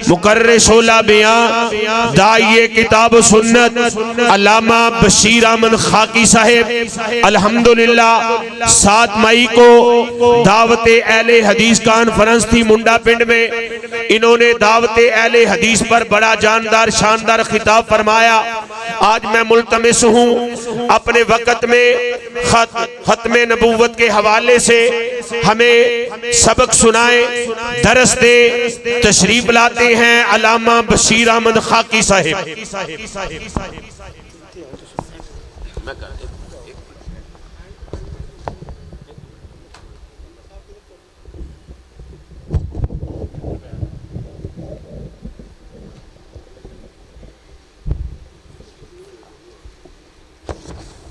मुकर्रिस उल बयां दाइए किताब सुन्नत अल्लामा बशीर अहमद खाकी साहब अल्हम्दुलिल्लाह 7 मई को दावत अहले हदीस कॉन्फ्रेंस थी मुंडा पिंड में। इन्होंने दावत अहले हदीस पर बड़ा जानदार शानदार खिताब फरमाया। आज मैं मुल्तमिस हूँ अपने वक़्त में खत्मे नबूवत के हवाले से हमें सबक सुनाए, दरस दे, तशरीफ लाते हैं अल्लामा बशीर अहमद खाकी साहब।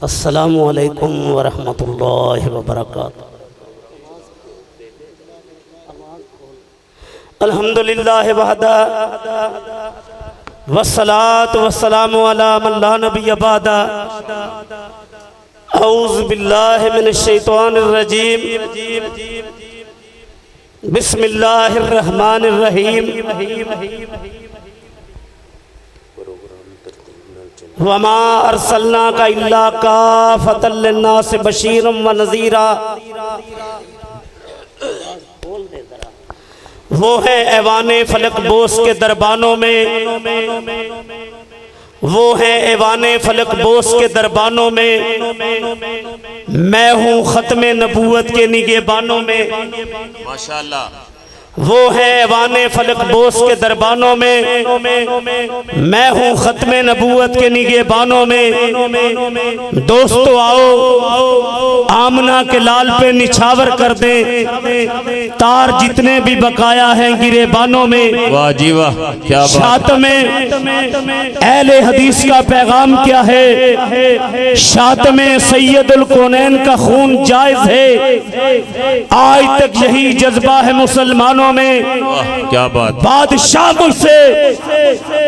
अस्सलामु अलैकुम वरहमतुल्लाहि वबरकातुहू। अल्हम्दुलिल्लाहि वहदा वस्सलातु वस्सलामु अला मन ला नबिय्य बअदा। औज़ु बिल्लाहि मिनश शैतानिर रजीम। बिस्मिल्लाहिर रहमानिर रहीम। वमा अरसलनाका इल्ला काफ़तल लिन्नास बशीरम व नज़ीरा। वो है ऐवाने फलक बोस के दरबानों में, वो है ऐवाने फलक बोस के दरबानों में, मैं हूँ ख़त्मे नबूवत के निगहबानों में। माशाअल्लाह। वो है ऐवाने फलक बोस के दरबानों में, मैं हूँ ख़त्मे नबूवत के निगहबानों में। दोस्तों आओ आमना के लाल पे निछावर कर दें, तार जितने भी बकाया हैं गिरेबानों में। वाह जी वाह, क्या बात। शात में अहले हदीस का पैगाम क्या है? शात में सैयदुल कौनैन का खून जायज है। आज तक यही जज्बा है मुसलमानों में। क्या बात। बादशाह मुझसे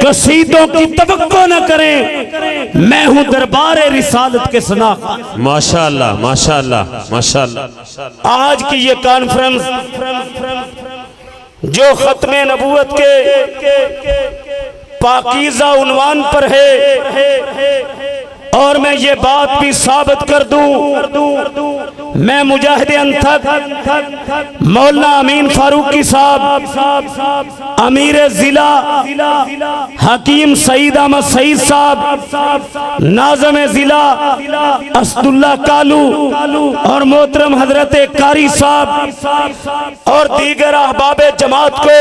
कसीदों की तवक्को न करें, मैं हूँ दरबारे रिसालत के सना। माशाअल्लाह माशाअल्लाह माशाअल्लाह। आज की ये कॉन्फ्रेंस जो खत्मे नबूवत के पाकीज़ा उन्वान पर है, और मैं ये बात भी साबित कर दूं, मैं मुजाहिद अनथक मौलाना अमीन फारूकी साहब, अमीर जिला हकीम सईद अहमद सईद साहब, नाज़िम जिला असदुल्ला कालू और मोहतरम हजरत कारी साहब और दीगर अहबाब जमात को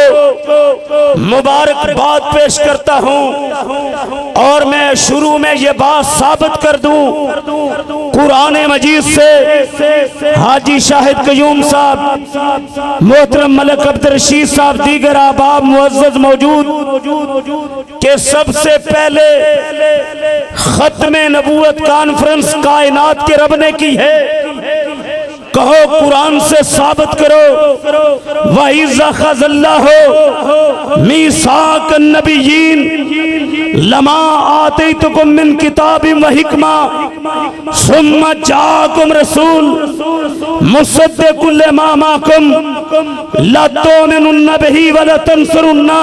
मुबारकबाद पेश करता हूँ। और मैं शुरू में ये बात साबित कर दूं, कुरान मजीद से हाजी शाहिद कयूम साहब, मोहतरम मलक अब्दुल रशीद साहब, दीगर अहबाब मुअज़्ज़ज़ मौजूद के सबसे पहले खत्मे नबूवत कॉन्फ्रेंस कायनात के रब ने की है। कहो कुरान से साबित करो। वइज़ अख़ज़ल्लाहु मीसाक़ अन्नबिय्यीन लमा आतैतुकुम मिन किताबिन व हिकमा सुम्मा जाअकुम रसूल मुसद्दिक़ुन लिमा माअकुम लतुमिनुन्न बिही व लतंसुरुन्ना।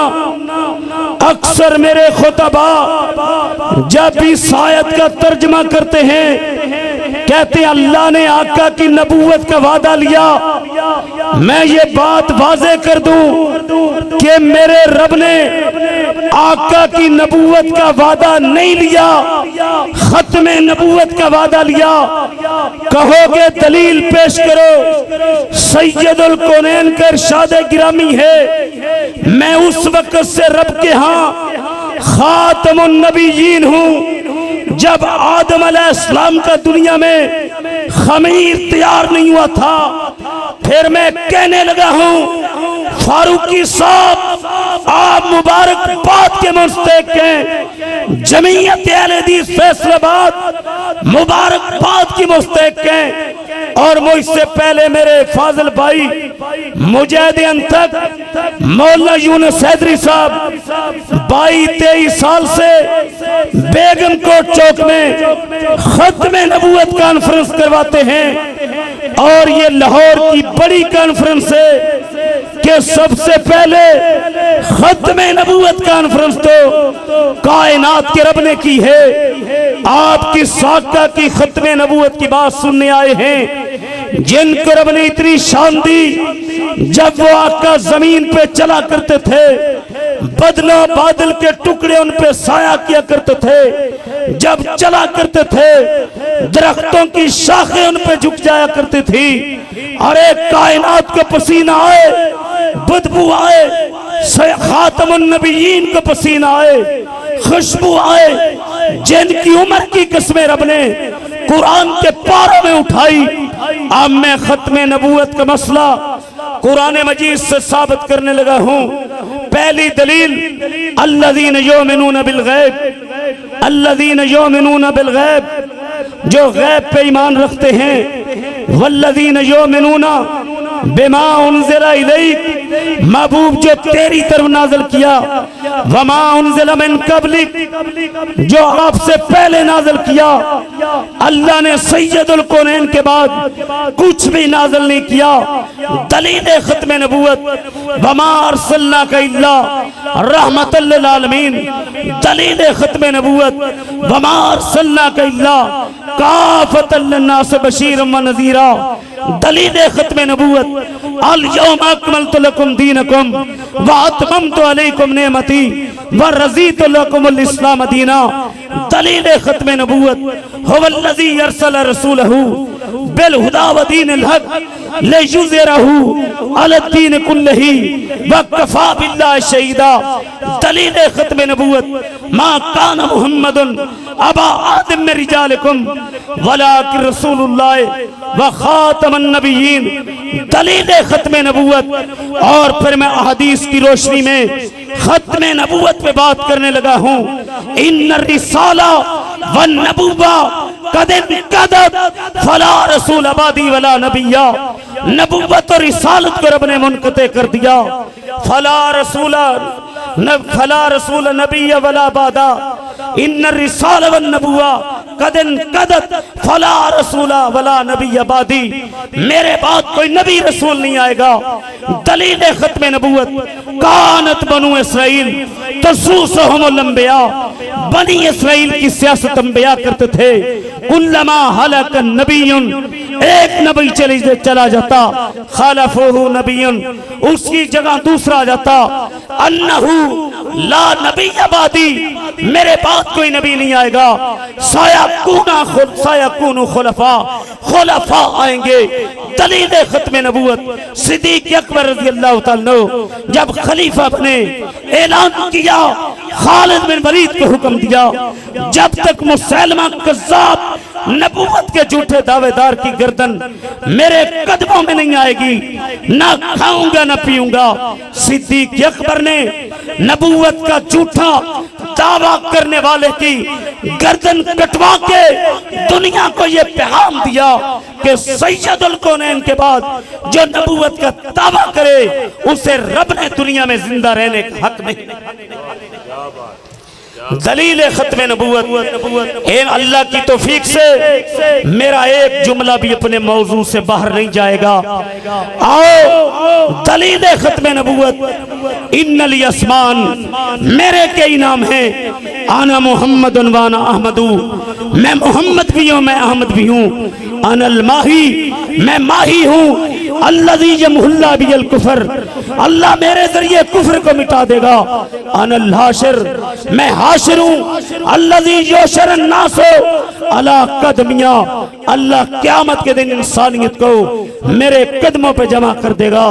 अक्सर मेरे खुतबा जब भी इस आयत का तर्जुमा करते हैं, कहते हैं अल्लाह ने आका की नबूवत का वादा लिया। मैं ये बात वाज़े कर दूं कि मेरे रब ने आका की नबूवत का वादा नहीं लिया, खत्मे नबूवत का वादा लिया। कहोगे दलील पेश करो। सैयदुल कौनैन का इरशाद गिरामी है, मैं उस वक्त से रब के यहाँ खातमुन नबीयीन हूँ जब आदम अलैहिस्सलाम का दुनिया में खमीर तैयार नहीं हुआ था। फिर मैं कहने लगा हूँ फारूकी साहब आप मुबारकबाद के मुस्तहिक हैं, जमीयत अहले हदीस फैसलाबाद मुबारकबाद की मुस्तहिक हैं। और मुझसे पहले मेरे फाजिल भाई मुजाहिद अनथक मौलाना यूनुस हैदरी साहब 22-23 साल से बेगम कोट चौक में खत्मे नबूवत कॉन्फ्रेंस करवाते हैं। और ये लाहौर की बड़ी कॉन्फ्रेंस है कि सबसे पहले खत्मे नबूवत कॉन्फ्रेंस तो कायनात के रब ने की है। आपकी साका की खत्मे नबूवत की बात सुनने आए हैं, जिनको रब ने इतनी शान दी। जब वो आका जमीन पे चला करते थे, बदला बादल के टुकड़े उन पे साया किया करते थे। जब चला करते थे, दरख्तों की शाखें उन पे झुक जाया करती थी। अरे कायनात का पसीना आए, बदबू आए, खातमुन नबीयीन का पसीना आए, खुशबू आए, जिनकी उम्र की किस्में रब ने कुरान के पारों में उठाई। अब मैं खत्मे नबूवत का मसला कुरान मजीद से साबित करने लगा हूं। पहली दलील, अल्लज़ीन युमिनून बिल गैब, अल्लज़ीन युमिनून बिल गैब, जो गैब पे ईमान रखते हैं। वल्लज़ीन युमिनून बिमा उनज़िला इलैक, महबूब जो तेरी तरफ नाज़िल किया। वमा उनज़िला मिन क़ब्लिक, जो आपसे पहले नाज़िल किया। अल्लाह ने सैयदुल कौनैन के बाद कुछ भी नाज़िल नहीं किया। दलील खत्मे नबूवत, वमा अरसलनाका इल्ला रहमतल लिल आलमीन। दलील खत्मे नबूवत, वमा अरसलनाका इल्ला काफ़तल लिन्नास बशीरन व नज़ीरा। दलील खत्मे नबूवत, अल यौम अकमलतु लकुम दीनकुम व अतममतु अलैकुम नेमती व रज़ीतु लकुमुल इस्लाम दीना। दलील खत्मे नबूवत, हुवल्लज़ी अरसल रसूलहू बिल हुदा व दीनिल हक़ लियुज़हिरहू अलद्दीन कुल्लिही व कफ़ा बिल्लाहि शहीदा। दलील खत्मे नबूवत, मा कान मुहम्मदुन अबा आदम मिन रिजालिकुम वलाकिन रसूलुल्लाह व खातमुन नबिय्यीन। दलील खत्मे नबूवत। और फिर मैं अहदीस की रोशनी में खत्मे नबूवत पे बात करने लगा हूं। इन्नर रिसाला व नबुव्वा कदन कदत फला रसूल अबादी वला नबिया। नबुव्वत और रिसालत को रब ने मुनक़ते कर दिया। फला रसूल नबी वला बादा। इन्नर रिसाला व नबुव्वा कदन कदत फला रसूला वला नबी अबादी। मेरे बाद कोई नबी रसूल नहीं आएगा। दलील खत्मे नबूवत, कानत बनु इसराइल तसूसहुमुल अंबिया। बनी इसराइल की सियासत अंबिया करते थे। कुल्लमा हलक नबियुन, एक नबी चला जाता, खलफहु नबियुन, उसकी जगह दूसरा जाता। अन्नहु ला नबी अबादी, मेरे बाद कोई नबी नहीं आएगा। सायकूनु खुलफा, खुलफा आएंगे। दलील खत्मे नबूवत, सिद्दीक़ अकबर रज़ियल्लाहु ताला अन्हु जब खलीफा बने, ऐलान किया, खालिद बिन वलीद को हुक्म दिया, जब तक मुसैलमा कज़्ज़ाब नबूवत के झूठे दावेदार की गर्दन मेरे कदमों में नहीं आएगी, ना खाऊंगा ना पीऊंगा। सिद्दीक़ अकबर ने नबूवत का झूठा दावा करने वाले की गर्दन कटवा के दुनिया को यह पैगाम दिया कि सैयदुल कौनैन के बाद जो नबूवत का दावा करे उसे रब ने दुनिया में जिंदा रहने का हक नहीं। दलील खत्मे नबूवत, अल्लाह की तौफीक से मेरा एक जुमला भी अपने मौजू से बाहर नहीं जाएगा। आओ दलील खत्मे नबूवत, इन्नल यस्मान, मेरे के इनाम है। आना मोहम्मद वाना अहमदू, मैं मोहम्मद भी हूँ, मैं अहमद भी हूँ। अनल माही, मैं माही हूँ। अल्लज़ी यमहुल्ला बिल कुफर, अल्लाह मेरे जरिए कुफर को मिटा देगा। अनल हाशिर, मैं हाशिर हूँ। अल्लज़ी युशरन नास अला कदमिया, अल्लाह क़यामत के दिन इंसानियत को मेरे कदमों पे जमा कर देगा।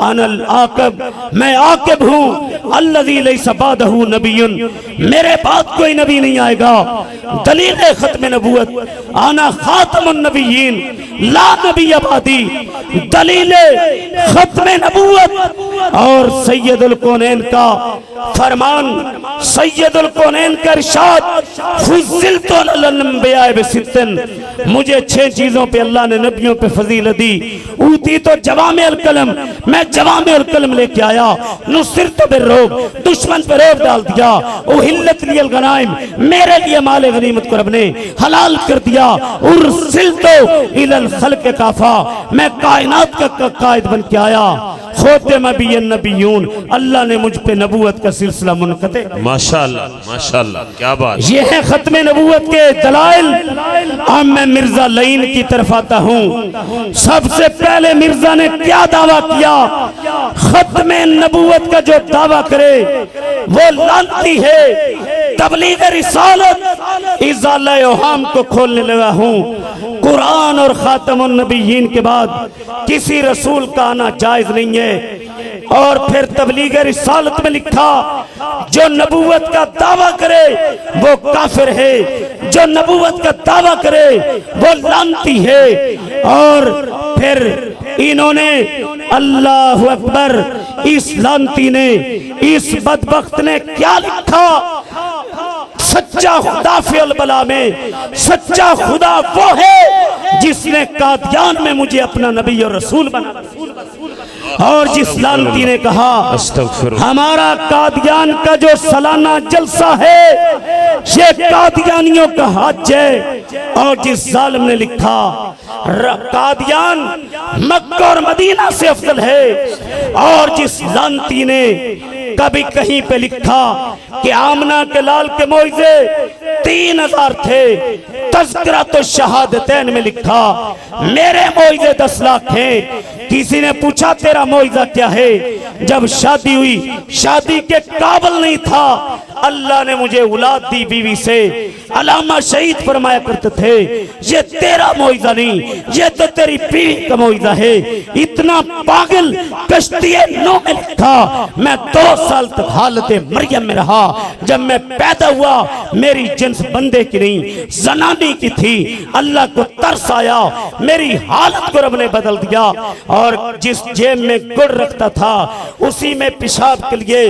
अनल आक़िब, मैं आक़िब हूँ। अल्लज़ी लैसा बादहु नबियुन, मेरे बाद कोई नबी नहीं आएगा। दलील खत्मे नबूवत, आना खातमुन नबिय्यीन ला नबी अबादी। दलील खत्मे नबूवत और सैयदुल कौनैन का फरमान, सैयदुल कौनैन का इरशाद, फुज़्ज़िलतु अलल अंबिया बिसित्तिन, मुझे 6 चीजों पे अल्लाह ने नबियों पे फजीलत दी। ऊती तो जवामिअल कलम, मैं जवामिअल कलम लेके आया। नुसिरतु बिर्रुब, दुश्मन पे रोब डाल दिया। उहिल्लत लियल गनाइम, मेरे लिए माल गनीमत को रब ने हलाल कर दिया। उर्सिलतु इलल खल्क़ काफ़ा, मैं कायनात का कायद बन के आया। खोतम नबिय्यून, अल्लाह ने मुझ पे नबूवत का सिलसिला मुनक़ते। माशाअल्लाह माशाअल्लाह, क्या बात। ये है खत्म नबूवत के दलाइल। अब मैं मिर्जा लईन की तरफ आता हूँ। सबसे पहले मिर्जा ने क्या दावा किया? खत्म नबूवत का जो दावा करे वो लानती है। तबलीग रिसालत इज़ाला ओहाम को खोलने लगा हूँ। कुरान और खातमुन नबिय्यीन के बाद किसी रसूल का आना जायज नहीं है। और फिर तबलीग रिसालत में लिखा, जो नबूवत का दावा करे वो काफिर है, जो नबूवत का दावा करे वो लानती है। और फिर इन्होंने, अल्लाहु अकबर, इस लानती ने, इस बदबख्त ने क्या लिखा? सच्चा खुदा फिल बला में, सच्चा खुदा वो है जिसने कादियान में मुझे अपना नबी और रसूल बना। और जिस लानती ने कहा हमारा कादियान का जो सालाना जलसा है ये कादियानियों का हज है। और जिस जालिम ने लिखा कादियान मक्का और मदीना से अफजल है। और जिस लानती ने कभी कहीं पे लिखा कि आमना के लाल के मोइज़े 3000 थे, तज़किरा तो शहादतैन में लिखा मेरे मोइज़े 10 लाख हैं। किसी ने पूछा तेरा मोइज़ा क्या है? जब शादी हुई, शादी के काबिल नहीं था, अल्लाह ने मुझे औलाद दी बीवी से। अलामा शहीद फरमाया करते थे ये तेरा मोइज़ा नहीं, ये तो तेरी बीवी का मोइज़ा है। इतना पागल कश्तिए नौ में लिखा। मैं 2 साल तक हालत मरियम में रहा। जब मैं पैदा हुआ मेरी जिन्स बंदे की नहीं जनानी की थी। अल्लाह को तरस आया, मेरी हालत को रब ने बदल दिया। और जिस जेब में गुड़ रखता था उसी में पेशाब के लिए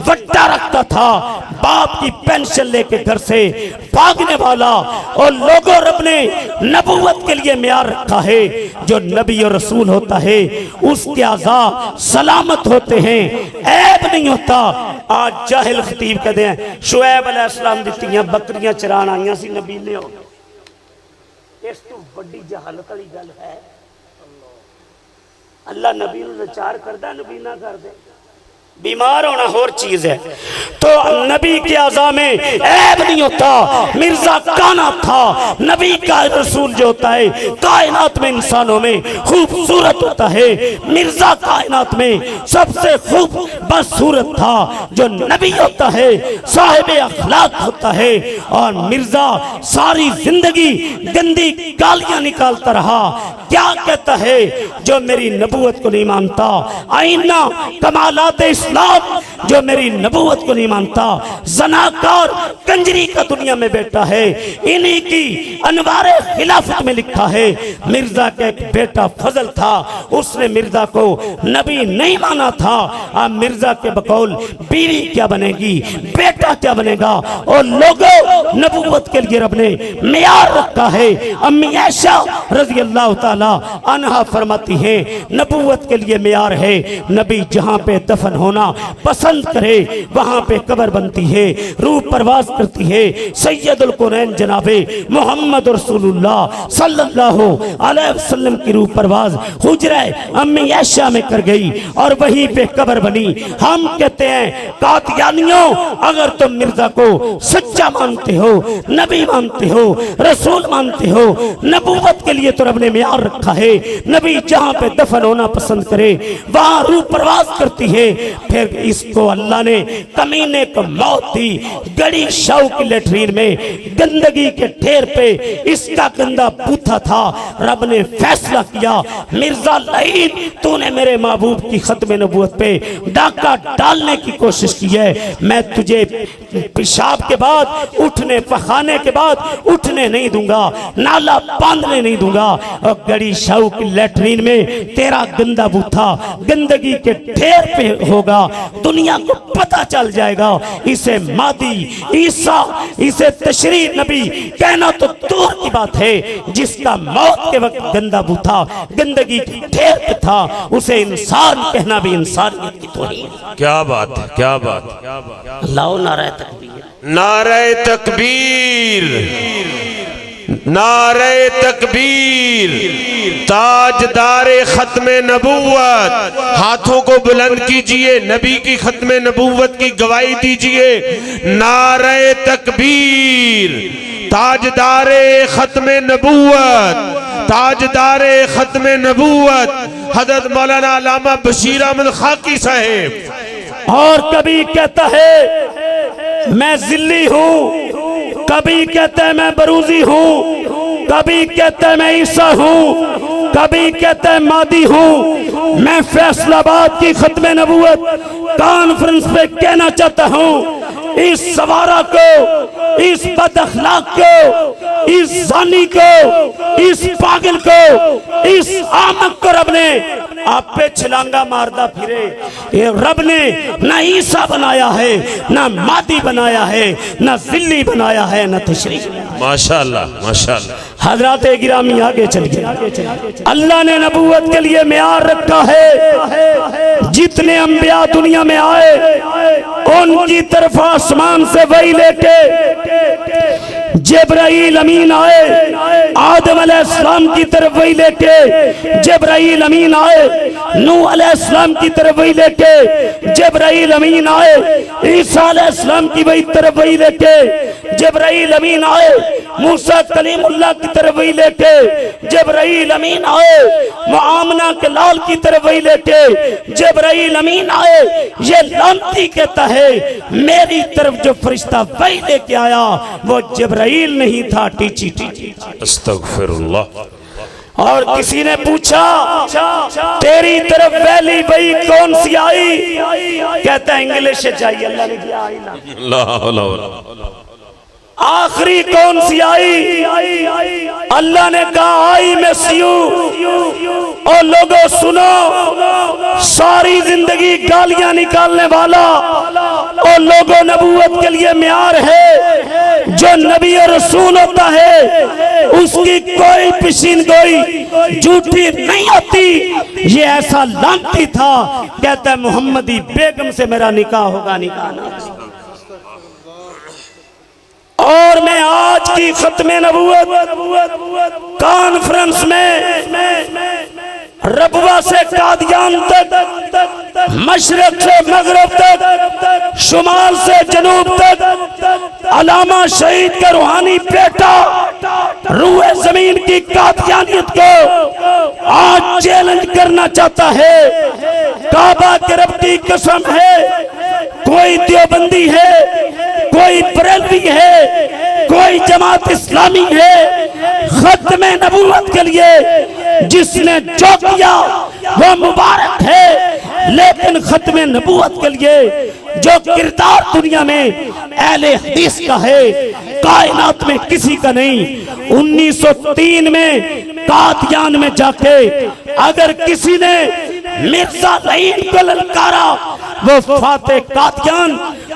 वट्टा रखता था। बाप की पेंशन लेके घर से भागने वाला। और लोगों रब ने नबूवत के लिए मियार रखा है। जो नबी और रसूल होता है उसके आज़ा सलामत होते हैं, ऐब नहीं होता। आज जाहिल खतीब कहते हैं शुएब अलैहिस्सलाम दित्तियां बकरियां चरान आईयां सी नबीले हो गए। इस तो बड़ी जहालत वाली गल है। अल्लाह नबी नूं लाचार करदा, नबी ना कर दे। बीमार होना और चीज है। तो नबी के आज़ा में ऐब नहीं होता। मिर्जा काना था। नबी का रसूल जो होता है कायनात में इंसानों में खूबसूरत होता है। मिर्जा कायनात में सबसे खूब बदसूरत था। जो नबी होता है साहिब अखलाक होता है। और मिर्जा सारी जिंदगी गंदी गालियां निकालता रहा। क्या कहता है? जो मेरी नबूवत को नहीं मानता, आईना कमालात इस्लाम, जो मेरी नबूवत को नहीं मानता, जनाकार कंजरी का दुनिया में बैठा है। इन्हीं की अनवारे खिलाफत में लिखा है मिर्जा का एक बेटा फजल था, उसने मिर्जा को नबी नहीं माना था। अब मिर्जा के बकौल बीवी क्या बनेगी, बेटा क्या बनेगा? और लोगों नबूवत के लिए रब ने मियार रखा है। अम्मी आयशा रज़ी अल्लाह ताला अन्हा फरमाती है नबूवत के लिए मियार है नबी जहां पे दफन होना पसंद करे वहां पे कब्र बनती है, रूह परवाज करती है। सैयदुल कुरैन जनाबे मोहम्मद रसूलुल्लाह सल्लल्लाहु अलैहि वसल्लम की रूह परवाज हुजरा अम्मी आयशा में कर गई और वहीं पे कब्र बनी। हम कहते हैं कादियानियों, अगर तुम मिर्जा को सच्चा मानते हो, नबी मानते हो, रसूल मानते हो, नबूवत के लिए तो रब ने मियार रखा है। नबी जहां पे दफन होना पसंद करे वहां रूह परवाज करती है। फिर इसको अल्लाह ने कमीने को मौत दी गड़ी शाऊ की लेटरीन में, गंदगी के ढेर पे इसका गंदा बूथा था। रब ने फैसला किया मिर्जा लईन तूने मेरे महबूब की खत्म नबूवत पे डाका डालने की कोशिश की है। मैं तुझे पेशाब के बाद उठने, पखाने के बाद उठने नहीं दूंगा, नाला बांधने नहीं दूंगा। और गड़ी शाऊ की लेटरीन में तेरा गंदा बूथा गंदगी के ढेर पे होगा। दुनिया को पता चल जाएगा इसे मादी ईसा, इसे तशरीह नबी कहना तो दूर की बात है। जिसका मौत के वक्त गंदा बूथा गंदगी के ढेर पे था उसे इंसान कहना भी इंसानियत की तौहीन। क्या बात है, क्या बात, क्या बात। लाओ नारे तकबीर, नारे तकबीर, नारे तकबीर, ताजदारे खत्मे नबूवत। हाथों को बुलंद कीजिए, नबी की खत्मे नबूवत की गवाही दीजिए। नारे तकबीर, ताजदारे खत्मे नबूवत, ताजदारे खत्मे नबूवत हजरत मौलाना अल्लामा बशीर अहमद खाकी साहेब। और कभी कहता है मैं जिल्ली हूँ, कभी कहता है मैं बरूजी हूँ, कभी कहता है मैं ईसा हूँ, कभी कहता है मादी हूँ। मैं फैसलाबाद की खत्मे नबूवत कॉन्फ्रेंस पे कहना चाहता हूँ, इस सवारा को, इस बदअखलाक को, इस जानी को, इस पागल को, इस आमक को रब ने आप पे छलांगा मारदा फिरे। ये रब ने ना ईसा बनाया है, ना मादी बनाया है, ना जिल्ली बनाया है, ना तशरीह। माशाअल्लाह माशाअल्लाह। हजरात गिरामी आगे चलिए। अल्लाह ने नबूवत के लिए मेयार रखा है। जितने अंबिया दुनिया में आए उनकी तरफ आसमान से वही लेके जिब्राईल अमीन आए, आदम अलैहिस्सलाम की तरफ वही लेके जिब्राईल अमीन आए, नूह अलैहिस्सलाम की तरफ वही लेके जिब्राईल अमीन आए, ईसा अलैहिस्सलाम की वही तरफ वही लेके जिब्राईल अमीन आए, मूसा कलीमुल्लाह की तरफ वही लेके जिब्राईल अमीन आए, आमना के लाल की तरफ वही लेके जिब्राईल अमीन आए। ये लानती कहता है मेरी तरफ जो फरिश्ता वही लेके आया वो जिब्राईल नहीं था, टीची टीची। अस्तगफिरुल्लाह। और किसी ने पूछा तेरी तरफ पहली वही कौन सी आई? कहता है इंग्लिश से चाहिए, अल्लाह ने दिया आई ना। आखिरी कौन सी आई? अल्लाह ने कहा आई मसीहू। और लोगों सुनो, सारी जिंदगी गालियां निकालने वाला और लोगों नबूवत के लिए म्यार है। जो नबी और रसूल होता है उसकी कोई पिशीन गोई झूठी नहीं होती। ये ऐसा लानती था, कहता है मोहम्मदी बेगम से मेरा निकाह होगा, निकाह ना। और मैं आज की खत्मे नबूवत कॉन्फ्रेंस में रबवा से कादियान तक, मशरक से मगरब तक, शुमाल से जनूब तक अलामा शहीद का रूहानी बेटा रूए जमीन की कादियानियत को आज चैलेंज करना चाहता है। काबा के रब की कसम है, कोई देवबंदी है, कोई बरेलवी है, कोई जमात इस्लामी है, खत्मे नबूवत के लिए जिसने जो किया वो मुबारक है। लेकिन खत्मे नबूवत के लिए जो किरदार दुनिया में अहले हदीस का है कायनात में किसी का नहीं। 1903 में कादियान में जाके अगर किसी ने मिर्जा लईन को ललकारा वो फाते कादियान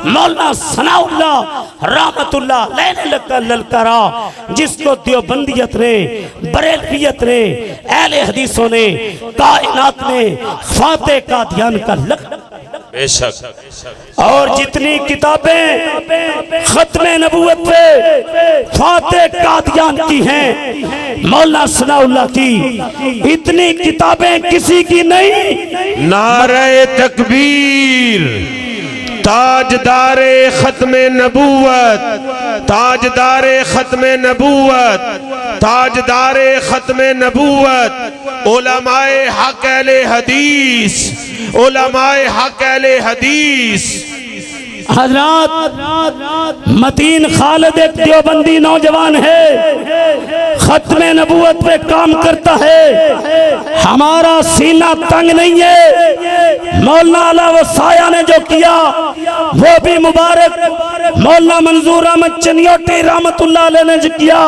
मौलाना सनाउल्लाह रहमतुल्लाह अलैह ललकारा, जिसको देवबंदियत ने, बरेलवियत ने, अहले हदीसों ने, कायनात ने फाते कादियान का लक़ब। बेशक। और जितनी किताबें खत्मे नबूवत पे फाते कादियान की हैं मौलाना सनाउल्लाह की, इतनी किताबें किसी की नहीं। नारे तकबीर, ताजदारे खत्मे नबूवत, ताजदारे खत्मे नबूवत, ताजदारे खत्मे नबूवत, उलमाए हक अहले हदीस, उलमाए हक अहले हदीस। हजरात मतीन खालिद एक देवबंदी नौजवान है, खत्मे नबूवत पे काम करता है। हमारा सीना तंग नहीं है। मौलाना अला वसाया ने जो किया वो भी मुबारक, मौलाना मंजूर अहमद चनियोटी रहमतुल्लाह अलैह ने जो किया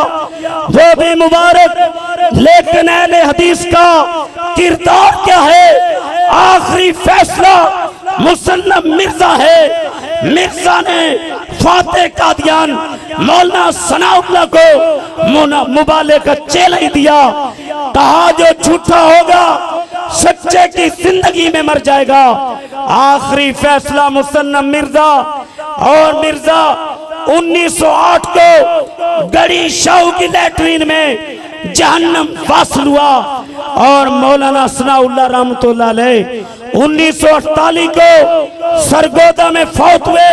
वो भी मुबारक। लेकिन अहले हदीस का किरदार क्या है? आखिरी फैसला मुसन्नफ मिर्जा है। मिर्जा ने फाते कादियान मौलाना सनाउल्लाह को मुबाले का चैलेंज दिया, कहा जो झूठा होगा सच्चे की जिंदगी में मर जाएगा। आखिरी फैसला मुसन्नफ मिर्जा। और मिर्जा 1908 को गड़ी शाह की लैट्रीन में जहन्नम वासल हुआ और मौलाना सनाउल्लाह रहमतुल्लाह अलैह 1948 को सरगोदा में फौत हुए।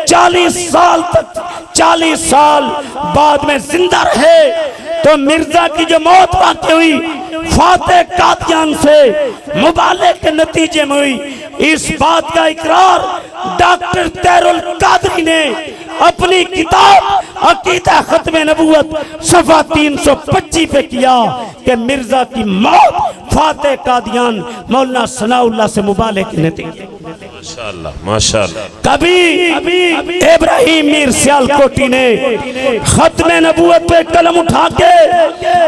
40 साल बाद में जिंदा रहे तो मिर्जा की जो मौत वाक़ हुई फाते कादियान से मुबाले के नतीजे में हुई। इस बात का इकरार डॉक्टर तैरुल कादरी ने अपनी किताब अकीदा खत्म नबूवत सफा 325 पे किया कि मिर्जा की मौत फाते कादियान मौलाना सनाउल्लाह से मुबाले के नतीजे। माशाअल्लाह माशाअल्लाह। कभी इब्राहिम मीर सियालकोटी ने खत्म नबूवत पे कलम उठा के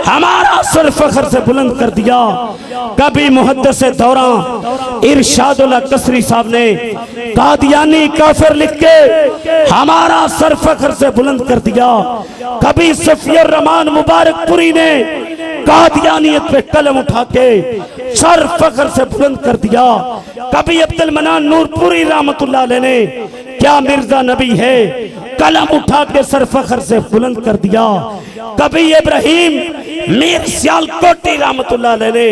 हमारा सर फख्र से बुलंद कर दिया। कभी मुहद्दिस दौरा इरशादुल कसरी साहब ने कादियानी काफिर लिख के हमारा सर फख्र से बुलंद कर दिया। कभी सफियर रहमान मुबारकपुरी ने कादियानियत पे कलम उठा के सर फख्र से बुलंद कर दिया। कभी अब्दुल मनान नूरपुरी रहमतुल्लाह अलैह ने क्या मिर्जा नबी है कलम उठा के सर फख्र से बुलंद कर दिया। कभी इब्राहिम मीर सियालकोटी रहमतुल्लाह अलैह ने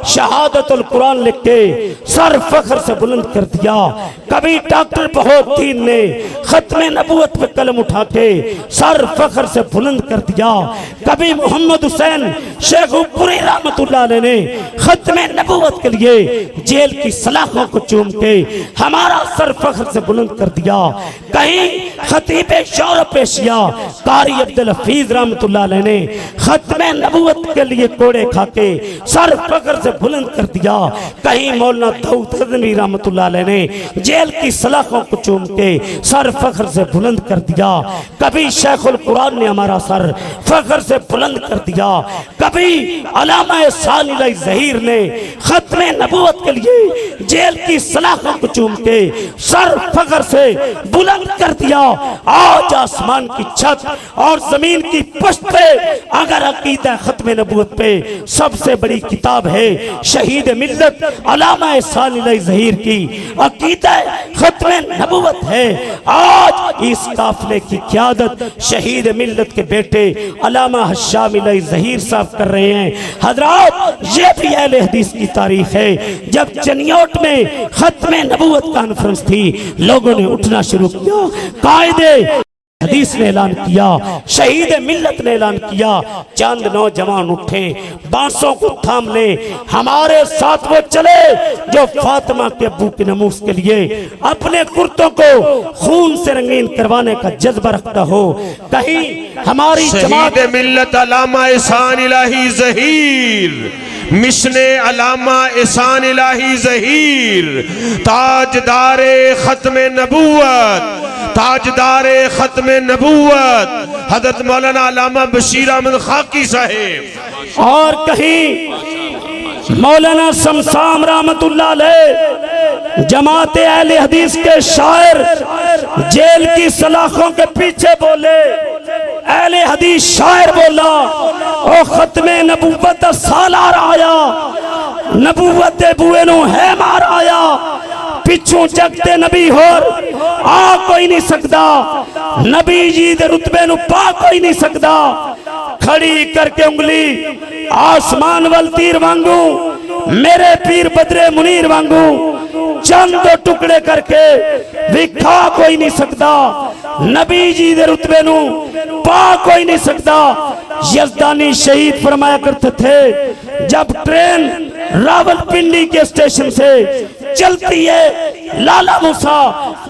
शहादतुल कुरान लिख के सर फख्र से बुलंद कर दिया। कभी डॉक्टर बहोद्दीन ने खत्म नबूवत पे कलम उठा के सर फख्र से बुलंद कर दिया। कभी मोहम्मद हुसैन शेखुपुरी रहमतुल्लाह अलैह ने खत्म नबूवत के लिए जेल की सलाखों को चूम के हमारा सर फख्र से बुलंद कर दिया। कहीं खतीब यूरोप एशिया कारी अब्दुल हफीज रहमतुल्लाह अलैह ने खत्म नबूवत के लिए कोड़े खा के सर फख्र से बुलंद कर दिया। कहीं मौलाना दाऊद गजनवी रहमतुल्लाह अलैह ने जेल की सलाखों को चूम के सर फख्र से बुलंद कर दिया। कभी शेखुल कुरान ने हमारा सर फख्र से बुलंद कर दिया। कभी अल्लामा सानिलाई ज़हीर ने खत्म नबूवत के लिए जेल की सलाखों को चूम के सर फख्र से बुलंद कर दिया। आज आसमान की छत और जमीन की पश्त पे अगर अकीदा खत्म नबूवत पे सबसे बड़ी किताब है शहीद मिल्लत अल्लामा सानिलाई ज़हीर की अकीदा खत्म नबूवत है। आज इस काफिले की क़यादत शहीद मिल्लत के बेटे अल्लामा शामिलाई ज़हीर साहब कर रहे हैं। हज़रात ये भी अहले हदीस की तारीख है। जब चनियोट में खत्म नबूवत कॉन्फ्रेंस थी लोगों ने उठना शुरू किया। कायदे हदीस ने ऐलान किया, शहीद मिल्लत ने ऐलान किया। चंद नौजवान उठे, बांसों को थाम ले, हमारे साथ वो चले जो फातिमा के अब्बू के नमूस के लिए अपने कुर्तों को खून से रंगीन करवाने का जज्बा रखता हो। कहीं हमारी शहीद मिल्लत अल्लामा एहसान इलाही ज़हीर, मिशने अल्लामा एहसान इलाही ज़हीर, ताजदारे खत्म नबूवत, ताजदारे खत्म नबूवत हजरत मौलाना अल्लामा बशीर अहमद खाकी साहेब। और कहीं मौलाना शमसाम रहमतुल्लाह अलैह जमात अहले हदीस के शायर जेल की सलाखों के पीछे बोले। अहले हदीस शायर बोला ओ खत्मे नबूवत सालार आया, नबूवत बुए नु है मार आया, पिछू जगते नबी होर आ कोई नहीं सकता, नबी जी दे रुतबे नु पा कोई नहीं सकता। खड़ी करके उंगली आसमान वल तीर वांगू, मेरे पीर बदरे मुनीर वांगू, चंद दो टुकड़े करके विखा कोई नहीं सकता, नबी जी दे रुतबे नु पा कोई नहीं सकता। यजदानी शहीद फरमाया करते थे जब ट्रेन रावलपिंडी के स्टेशन से चलती है लाला मूसा,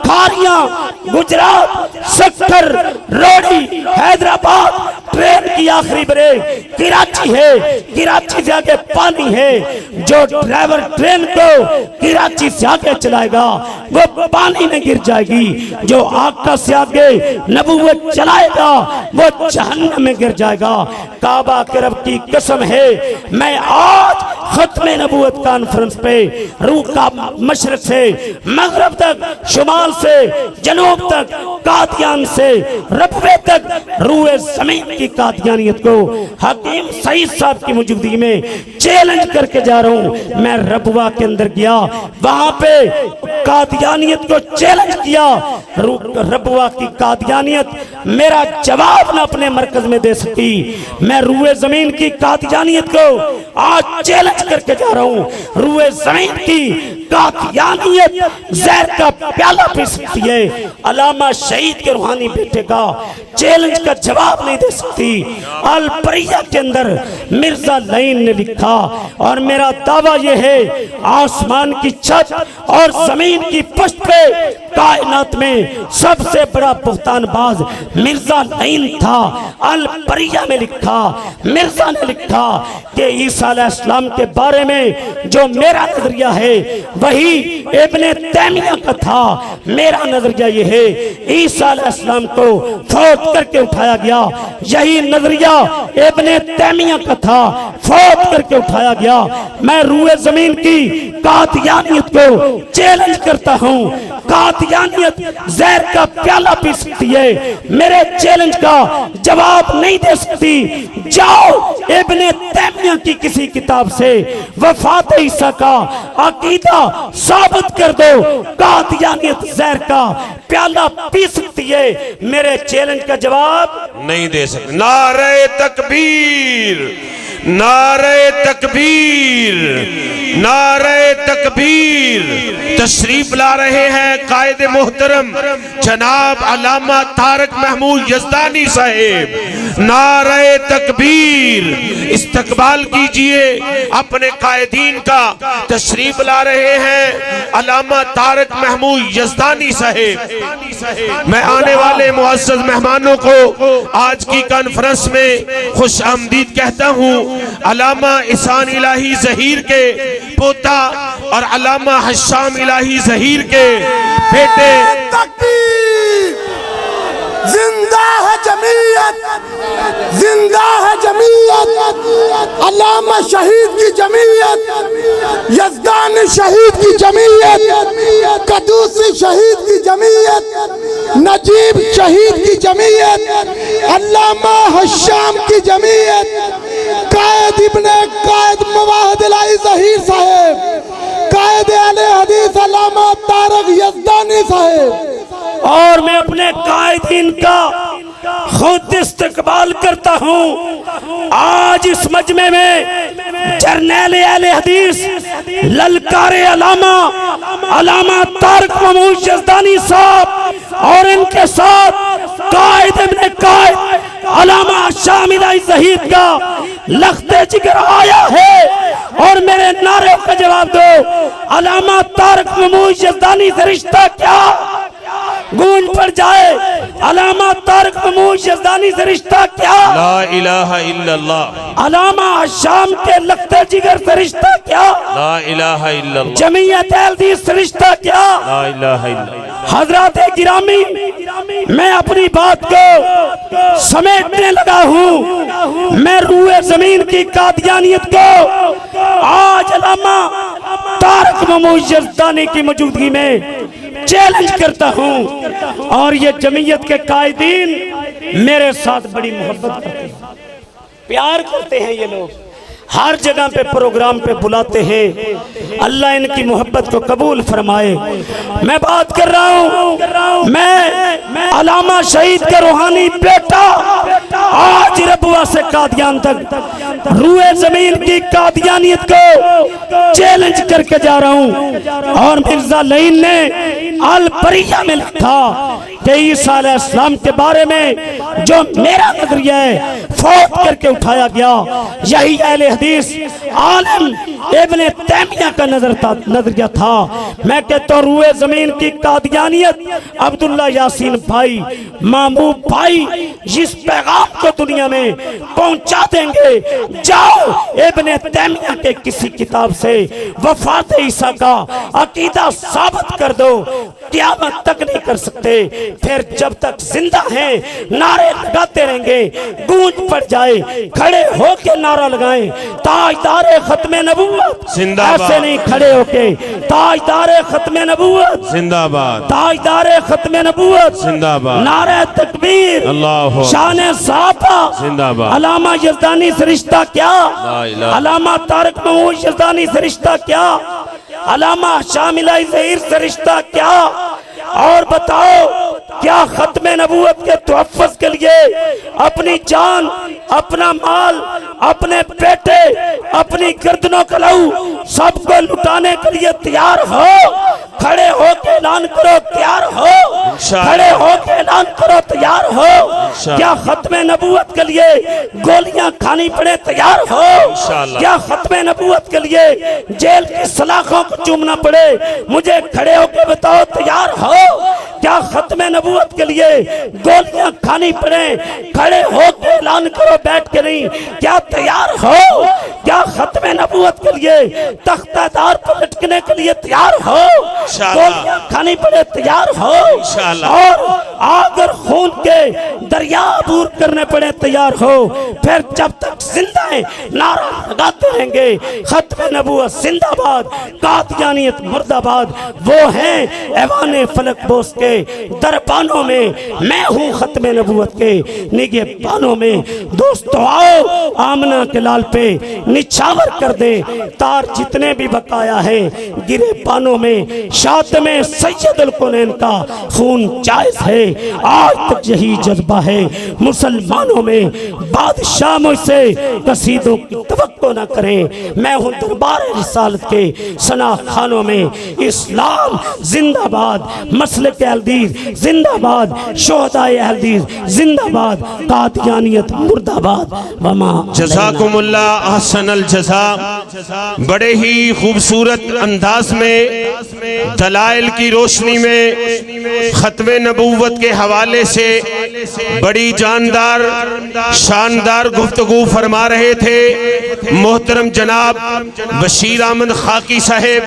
खारियां, गुजरात, सक्कर, रोडी, हैदराबाद, ट्रेन की आखिरी ब्रेक कराची है, कराची से आगे पानी है। जो ड्राइवर ट्रेन को कराची से आगे चलाएगा वो पानी में गिर जाएगी, जो आका से आगे नबूवत चलाएगा वो जहन्नम में गिर जाएगा। काबा के रब की कसम है, मैं आज खत्म नबूवत कॉन्फ्रेंस पे रूह का मशरक से मगरब तक, शुमाल से जनूब तक, कादियान से रबवे तक रूए ज़मीन की कादियानियत को हक हकीम सईद साहब की मौजूदगी में चैलेंज करके जा रहा हूं। मैं रबवा के अंदर गया, वहां पे कादियानियत को चैलेंज किया। रबवा की कादियानियत मेरा जवाब ना अपने मरकज में दे सकी। मैं रूए जमीन की कादियानियत को आज चैलेंज करके जा रहा हूं। रूए जमीन की कादियानियत जहर का प्याला पी सकती है, अलामा शहीद के रूहानी बेटे का चैलेंज का जवाब नहीं दे सकती। अल परिया के अंदर मिर्जा लईन ने लिखा, और मेरा दावा यह है आसमान की छत और जमीन की पश्त पे कायनात में सबसे बड़ा बुहतानबाज मिर्जा लईन था। अल परिया में लिखा, मिर्जा ने लिखा कि ईसा अलैहिस्सलाम के बारे में जो मेरा नजरिया है वही इब्ने तैमिया का था। मेरा नजरिया यह है ईसा अलैहिस्सलाम को फौत करके उठाया गया, यही नजरिया इब्ने तैमिया का था, फौत करके उठाया गया। मैं रूए जमीन की कादियानियत को चैलेंज करता हूं। कादियानियत जहर का प्याला पी सकती है, मेरे चैलेंज का जवाब नहीं दे सकती। जाओ इब्ने तैमिया की किसी किताब से वफात ईसा का अकीदा साबित कर दो। कादियानियत जहर का प्याला पी सकती है, मेरे चैलेंज का जवाब नहीं दे सकते। नारे तकबीर, नारे तकबीर, नारे तकबीर। तशरीफ ला रहे हैं कायद मोहतरम जनाब अल्लामा तारक महमूद यज़दानी साहेब। नारे तकबीर, इस्तकबाल कीजिए अपने कायदीन का। तशरीफ ला रहे हैं अल्लामा तारक महमूद यज़दानी साहेब। मैं आने वाले मुअज़्ज़ज़ मेहमानों को आज की कॉन्फ्रेंस में खुश आमदीद कहता हूँ। अल्लामा इहसान इलाही ज़हीर के पोता और अल्लामा हश्शाम इलाही ज़हीर के बेटे। जिंदा है जमीयत, जिंदा है जमीयत, अल्लामा शहीद की जमीयत, यज़दानी शहीद की जमीयत, कदूसी शहीद की जमीयत, नजीब शहीद की जमीयत, अल्लामा हश्शाम की जमीयत, कायद इब्ने कायद मवाहिद इलाही ज़हीर साहेब, कायद अहले हदीस अल्लामा तारक यज़दानी साहेब। और मैं अपने कायदीन का खुद इस्तकबाल करता हूँ। आज इस मजमे में जर्नैल अहले हदीस ललकारे अल्लामा तारक महमूद यज़दानी साहब और इनके साथ कायद इब्ने कायद अल्लामा हश्शाम इलाही ज़हीर का लख्ते जिगर आया है। और मेरे नारे का जवाब दो, अल्लामा तारक महमूद यज़दानी से रिश्ता क्या? गूंज पड़ जाए, अल्लामा तारक महमूद यज़दानी से रिश्ता क्या? ला इलाहा इल्लल्लाह। अल्लामा हश्शाम के लख्ते जिगर से रिश्ता क्या? ला इलाहा इल्लल्लाह। जमीयत अहलदीस से रिश्ता क्या? ला इलाहा इल्लल्लाह। हज़रात गिरामी, मैं अपनी बात को समेटने लगा हूँ। मैं रूए जमीन की कादियानियत को आज अल्लामा तारक महमूद यज़दानी की मौजूदगी में चैलेंज करता हूं। और ये जमीयत के कायदीन मेरे साथ बड़ी मोहब्बत करते हैं, प्यार करते हैं। ये लोग हर जगह पे प्रोग्राम पे बुलाते हैं। अल्लाह इनकी मोहब्बत को कबूल फरमाए। मैं बात कर रहा हूँ, मैं अल्लामा शहीद का रूहानी बेटा आज रबवा से कादियान तक रूए जमीन की कादियानियत को चैलेंज करके जा रहा हूँ। और मिर्जा लईन ने अल परिया में लिखा कि ईसा अलैहिस्सलाम के बारे में जो मेरा नजरिया है फौत करके उठाया गया, यही अहले हदीस आलिम इब्ने तैमिया का नजरिया था। मैं कहता हूँ रूए जमीन की कादियानियत अब्दुल्ला यासीन भाई, महबूब भाई जिस पैगाम को दुनिया में पहुंचा देंगे, जाओ इब्ने तैमिया के किसी किताब से वफात ईसा का अकीदा साबित कर दो। क़यामत तक नहीं कर सकते। फिर जब तक जिंदा हैं नारे लगाते रहेंगे, गूंज पड़ जाए, खड़े होके नारा लगाएं, ताजदारे खत्मे नबूवत जिंदाबाद। ऐसे नहीं खड़े होके, ताजदारे खत्मे नबूवत जिंदाबाद, ताजदारे खत्मे नबूवत जिंदाबाद, नारे तकबीर, अल्लाह शान साहबा जिंदाबाद। अलामा यज़दानी से रिश्ता क्या, ला इलाहा। अलामा तारिक महमूद यज़दानी से रिश्ता क्या, अलामा शामिला ज़हीर से रिश्ता क्या। और बताओ क्या खत्मे नबूवत के तोहफ़्फ़ुज़ के लिए अपनी जान, अपना माल, अपने बेटे, अपनी गर्दनों का लहू सबको लुटाने के लिए तैयार हो? खड़े होके ऐलान करो तैयार हो, खड़े होके ऐलान करो तैयार हो। क्या खत्मे नबूवत के लिए गोलियां खानी पड़े तैयार हो? क्या खत्मे नबूवत के लिए जेल की सलाखों को चूमना पड़े, मुझे खड़े होके बताओ तैयार हो? क्या खत्मे नबूवत के लिए गोलियां खानी पड़े, खड़े होके ऐलान करो बैठ के नहीं, क्या तैयार हो? क्या खत्मे नबूवत के लिए तख्तादार पर लटकने के लिए तैयार हो? गोलियां खानी पड़े तैयार हो? और अगर खून के दरिया अबूर करने पड़े तैयार हो? फिर जब तक जिंदा है नारा लगाते रहेंगे, खत्मे नबूवत जिंदाबाद, कादियानियत मुर्दाबाद। वो हैं ऐवाने फलक बोस के दरबानों में, मैं हूँ खत्मे नबूवत के निगहबानों में। दोस्तों आओ आमना के लाल पे निछावर कर दे, तार जितने भी बकाया है गिरे पानों में। शातमे सैयदुल कौनैन का खून जायज है, आज तक यही जज्बा है मुसलमानों में। बादशाह मुझसे कसीदों की तवक्को न करें, मैं हूँ दरबार रिसालत के सना खानों में। इस्लाम जिंदाबाद, मसलक अहलदीस जिंदाबाद, शोहदाए अहलदीस जिंदाबाद, कादियानियत मुर्दाबाद। वमा जज़ाकुमुल्लाह अहसनल जज़ा। बड़े ही खूबसूरत अंदाज में दलाइल की रोशनी में खत्मे नबूवत के हवाले से बड़ी जानदार शानदार गुफ्तगू फरमा रहे थे मोहतरम जनाब बशीर अहमद खाकी साहेब।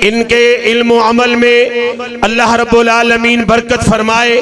इनके इल्म व अमल में अल्लाह रब्बुल आलमीन बरकत फरमाए।